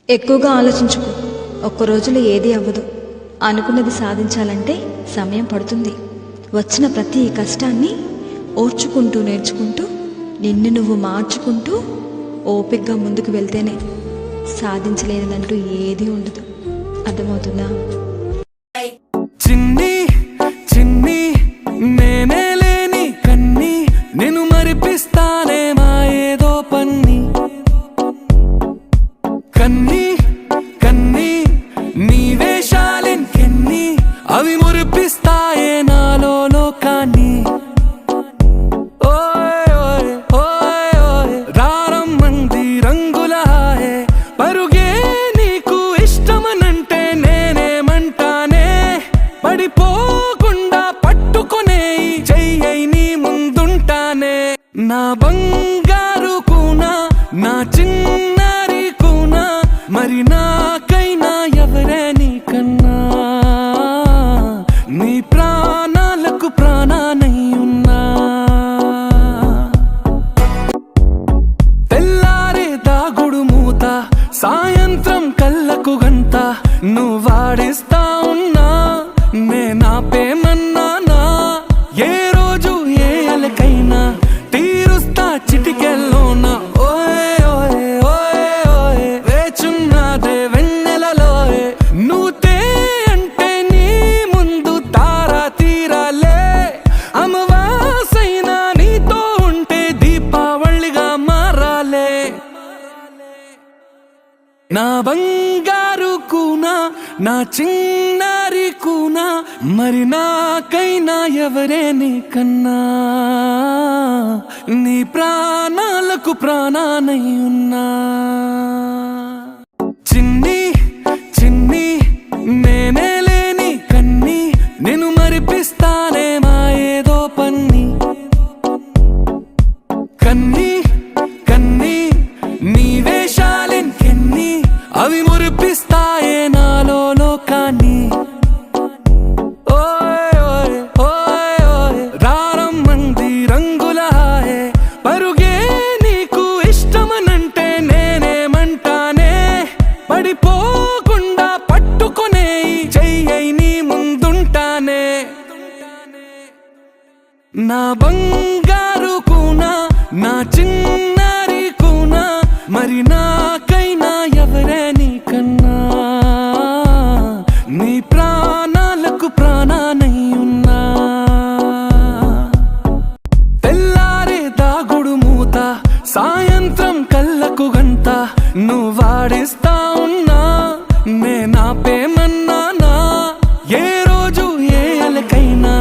ఎక్కువగా ఆలోచించుకో. ఒక్క రోజులో ఏది అవ్వదు. అనుకున్నది సాధించాలంటే సమయం పడుతుంది. వచ్చిన ప్రతి కష్టాన్ని ఓర్చుకుంటూ నేర్చుకుంటూ నిన్ను నువ్వు మార్చుకుంటూ ఓపికగా ముందుకు వెళ్తేనే సాధించలేనిదంటూ ఏదీ ఉండదు. అర్థమవుతుందా? చిన్ని చిన్ని నేనే లేని కన్ని నేను మరిపిస్తానే మా ఏదో పన్ని కన్ని కన్ని నీ వేషాలెన్కెన్ని అవి మురిపిస్తాయే నాలో లోకాన్ని. ఓయ్ ఓయ్ ఓయ్ ఓయ్ రారమ్మంది రంగుల హాయే పరుగే నీకు ఇష్టమనంటే నేనేమంటానే పడిపోకుండా పట్టుకునే చెయ్యై నీ ముందుంటానే. నా బంగారు కూనా నా చిన్నారి కూనా మరి నాకైనా ఎవరే నీకన్నా నీ ప్రాణాలకు ప్రాణానై ఉన్నా. తెల్లారే దాగుడు మూత సాయంత్రం కళ్ళకు గంట నువ్వు వాడిస్తా ఉన్నా నేనాపేమన్నానా. ఏ రోజు ఏ అలకైనా తీరుస్తా చిటికెల్లోనా. ఓయ్ ఓయ్ ఓయ్ ఓయ్ వేచున్నదే వెన్నెలలోయే నువ్వుతే అంటే నీ ముందు తారా తీరాలే. అమవాసైనా నీతో ఉంటే దీపావళిగా మారాలే. నా బంగారు కూనా నా చిన్నారి కూనా మరి నాకైనా ఎవరే నీకన్నా నీ ప్రాణాలకు ప్రాణానై ఉన్నా. చిన్ని చిన్ని నేనే లేని కన్ని నేను మరిపిస్తానే మా ఏదో పన్ని కన్ని కన్ని నీ వేషాలెన్కెన్ని అవి మురిపిస్తాయే నాలో లోకాన్ని. ఓయ్ ఓయ్ ఓయ్ ఓయ్ రారమ్మంది రంగుల హాయే పరుగే నీకు ఇష్టమనంటే నేనేమంటానే పడిపోకుండా పట్టుకునే చెయ్యై నీ ముందుంటానే. నా బంగారు కూనా నా చిన్నారి కూనా మరి నాకైనా ఎవరే నీకన్నా నీ ప్రాణాలకు ప్రాణానై ఉన్నా. తెల్లారే దాగుడు మూత సాయంత్రం కళ్ళకు గంట నువ్వు వాడిస్తా ఉన్నా నేనాపేమన్నానా. ఏ రోజు ఏ అలకైనా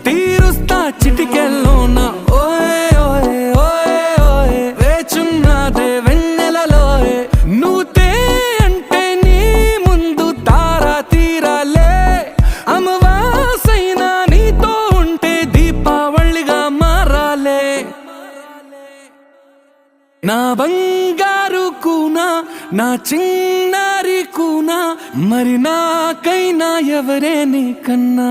తీరుస్తా చిటికెల్లోనా. ఓయ్ ఓయ్ ఓయ్ ఓయ్ వేచున్నదే వెన్నెలలోయే నువ్వుతే అంటే నీ ముందు తారా తీరాలే. అమవాసైనా నీతో ఉంటే దీపావళిగా మారాలే. నా బంగారు కూనా నా చిన్నారి కూనా మరి నాకైనా ఎవరే నీకన్నా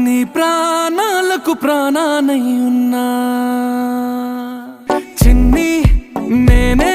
నీ ప్రాణాలకు ప్రాణానై ఉన్నా. చిన్ని నేనే